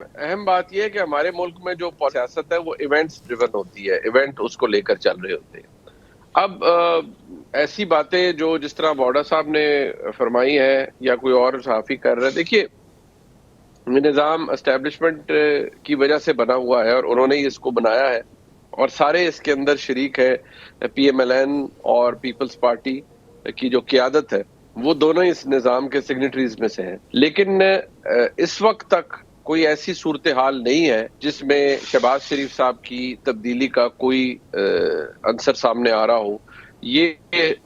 अहम बात यह है कि हमारे मुल्क में जो सियासत है वो इवेंट्स ड्रिवन होती है, इवेंट उसको लेकर चल रहे होते हैं। अब ऐसी बातें जो जिस तरह बॉर्डर साहब ने फरमाई है या कोई और सहाफ़ी कर रहा है, देखिए ये निज़ाम एस्टेब्लिशमेंट की वजह से बना हुआ है और उन्होंने ही इसको बनाया है और सारे इसके अंदर शरीक है। पीएमएलएन और पीपल्स पार्टी की जो क़ियादत है, वो दोनों इस निज़ाम के सिग्नेटरीज़ में से हैं। लेकिन इस वक़्त तक कोई ऐसी सूरत-ए-हाल नहीं है जिसमें शहबाज शरीफ साहब की तब्दीली का कोई अंसर सामने आ रहा हो। ये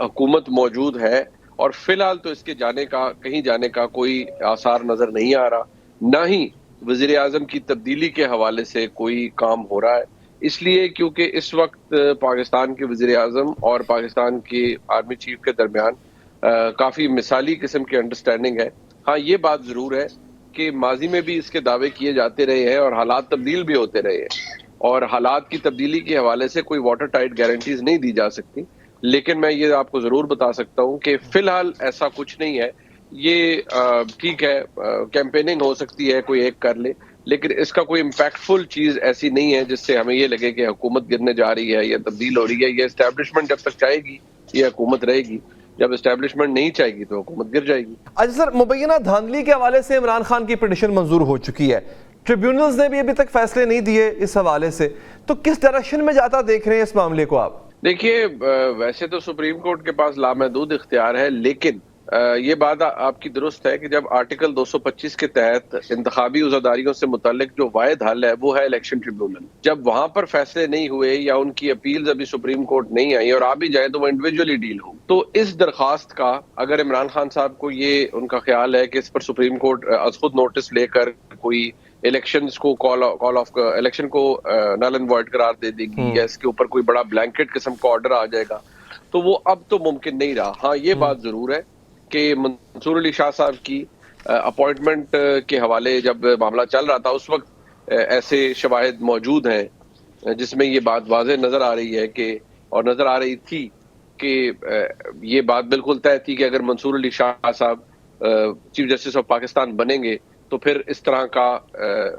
हुकूमत मौजूद है और फ़िलहाल तो इसके कहीं जाने का कोई आसार नज़र नहीं आ रहा। ना ही वज़ीर-ए-आज़म की तब्दीली के हवाले से कोई काम हो रहा है। इसलिए क्योंकि इस वक़्त पाकिस्तान के वज़ीर-ए-आज़म और पाकिस्तान के आर्मी चीफ के दरमियान काफ़ी मिसाली किस्म की अंडरस्टैंडिंग है। हाँ, ये बात ज़रूर है कि माज़ी में भी इसके दावे किए जाते रहे हैं और हालात तब्दील भी होते रहे हैं और हालात की तब्दीली के हवाले से कोई वाटर टाइट गारंटीज़ नहीं दी जा सकती। लेकिन मैं ये आपको ज़रूर बता सकता हूँ कि फ़िलहाल ऐसा कुछ नहीं है। ये ठीक है, कैंपेनिंग हो सकती है, कोई एक कर ले, लेकिन इसका कोई इम्पैक्टफुल चीज़ ऐसी नहीं है जिससे हमें ये लगे कि हुकूमत गिरने जा रही है या तब्दील हो रही है। ये एस्टैब्लिशमेंट जब तक चाहेगी, ये हुकूमत रहेगी। जब एस्टैब्लिशमेंट नहीं चाहेगी तो हुकूमत गिर जाएगी। अच्छा सर, मुबैना धांधली के हवाले से इमरान खान की पिटीशन मंजूर हो चुकी है। ट्रिब्यूनल्स ने भी अभी तक फैसले नहीं दिए इस हवाले से, तो किस डायरेक्शन में जाता देख रहे हैं इस मामले को आप? देखिए, वैसे तो सुप्रीम कोर्ट के पास लामहदूद इख्तियार है, लेकिन ये बात आपकी दुरुस्त है कि जब आर्टिकल 225 के तहत इंतखाबी उज़ादारियों से मुतालिक जो वाहिद हल है वो है इलेक्शन ट्रिब्यूनल। जब वहां पर फैसले नहीं हुए या उनकी अपील्स अभी सुप्रीम कोर्ट नहीं आई और आ भी जाए तो वो इंडिविजुअली डील हो, तो इस दरखास्त का अगर इमरान खान साहब को ये उनका ख्याल है कि इस पर सुप्रीम कोर्ट अज खुद नोटिस लेकर कोई इलेक्शंस को कॉल ऑफ इलेक्शन को नल एंड वॉइड करार दे देगी या इसके ऊपर कोई बड़ा ब्लैंकेट किस्म का ऑर्डर आ जाएगा, तो वो अब तो मुमकिन नहीं रहा। हाँ, ये बात जरूर है कि मंसूर अली शाह साहब की अपॉइंटमेंट के हवाले जब मामला चल रहा था उस वक्त ऐसे शवाहिद मौजूद हैं जिसमें ये बात वाज़ेह नजर आ रही है कि और नजर आ रही थी कि ये बात बिल्कुल तय थी कि अगर मंसूर अली शाह साहब चीफ जस्टिस ऑफ पाकिस्तान बनेंगे तो फिर इस तरह का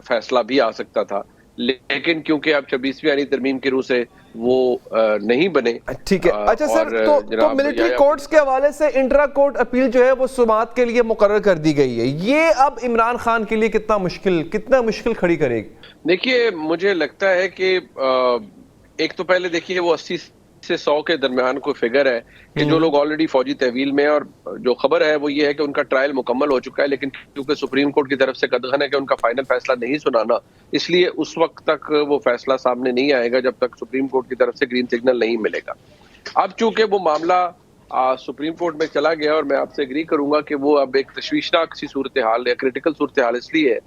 फैसला भी आ सकता था। लेकिन क्योंकि अब 26वीं आईनी तरमीम की रूह से वो नहीं बने। ठीक है। अच्छा सर, तो मिलिट्री कोर्ट्स के हवाले से इंट्रा कोर्ट अपील जो है वो सुमात के लिए मुकर्रर कर दी गई है। ये अब इमरान खान के लिए कितना मुश्किल खड़ी करेगी? देखिए, मुझे लगता है कि एक तो पहले देखिए वो 80 से 100 के दरमियान कोई फिगर है कि जो लोग ऑलरेडी फौजी तहवील में, और जो खबर है वो ये है कि उनका ट्रायल मुकम्मल हो चुका है, लेकिन क्योंकि सुप्रीम कोर्ट की तरफ से कदगन है कि उनका फाइनल फैसला नहीं सुनाना, इसलिए उस वक्त तक वो फैसला सामने नहीं आएगा जब तक सुप्रीम कोर्ट की तरफ से ग्रीन सिग्नल नहीं मिलेगा। अब चूंकि वो मामला सुप्रीम कोर्ट में चला गया और मैं आपसे एग्री करूंगा कि वो अब एक तशवीशनाक सी सूरत हाल या क्रिटिकल सूरत हाल इसलिए है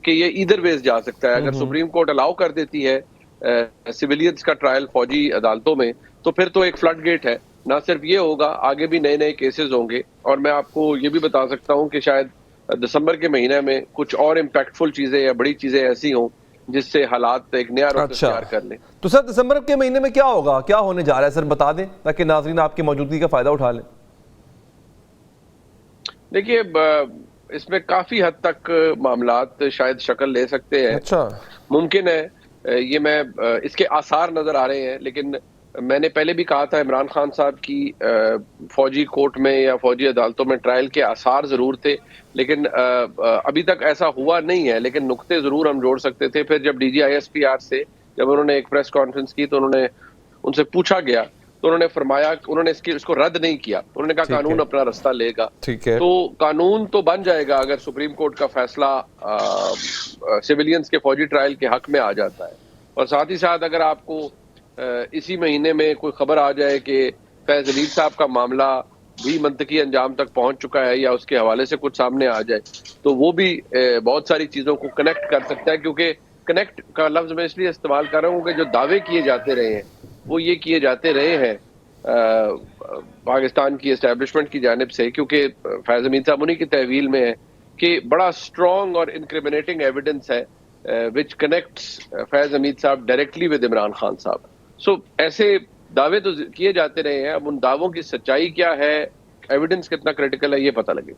कि ये इधर वेज जा सकता है। अगर सुप्रीम कोर्ट अलाउ कर देती है सिविलियंस का ट्रायल फौजी अदालतों में, तो फिर तो एक फ्लड गेट है। ना सिर्फ ये होगा, आगे भी नए नए केसेस होंगे और मैं आपको ये भी बता सकता हूँ कि शायद दिसंबर के महीने में कुछ और इम्पैक्टफुल चीजें या बड़ी चीजें ऐसी हों जिससे हालात एक नया रुख इख्तियार कर लें। तो सर, दिसंबर के महीने में क्या होगा, क्या होने जा रहा है सर, बता दें ताकि नाज़रीन आपकी मौजूदगी का फायदा उठा लें। देखिए, इसमें काफी हद तक मामलात शायद शक्ल ले सकते हैं। अच्छा, मुमकिन है, ये मैं इसके आसार नजर आ रहे हैं, लेकिन मैंने पहले भी कहा था इमरान खान साहब की फौजी कोर्ट में या फौजी अदालतों में ट्रायल के आसार जरूर थे, लेकिन अभी तक ऐसा हुआ नहीं है। लेकिन नुक्ते जरूर हम जोड़ सकते थे। फिर जब DGISPR से जब उन्होंने एक प्रेस कॉन्फ्रेंस की तो उन्होंने उनसे पूछा गया तो उन्होंने फरमाया, उन्होंने इसको रद्द नहीं किया। उन्होंने कहा कानून अपना रास्ता लेगा। ठीक है। तो कानून तो बन जाएगा अगर सुप्रीम कोर्ट का फैसला सिविलियंस के फौजी ट्रायल के हक में आ जाता है। और साथ ही साथ अगर आपको इसी महीने में कोई खबर आ जाए कि फैज अलीद साहब का मामला भी मंतकी अंजाम तक पहुंच चुका है या उसके हवाले से कुछ सामने आ जाए, तो वो भी बहुत सारी चीजों को कनेक्ट कर सकता है। क्योंकि कनेक्ट का लफ्ज मैं इसलिए इस्तेमाल कर रहा हूँ कि जो दावे किए जाते रहे हैं वो ये किए जाते रहे हैं पाकिस्तान की एस्टेब्लिशमेंट की जानिब से, क्योंकि फैज हमीद साहब उन्हीं की तहवील में है कि बड़ा स्ट्रॉन्ग और इनक्रिमिनेटिंग एविडेंस है विच कनेक्ट्स फैज हमीद साहब डायरेक्टली विद इमरान खान साहब। सो ऐसे दावे तो किए जाते रहे हैं। अब उन दावों की सच्चाई क्या है, एविडेंस कितना क्रिटिकल है, ये पता लगेगा।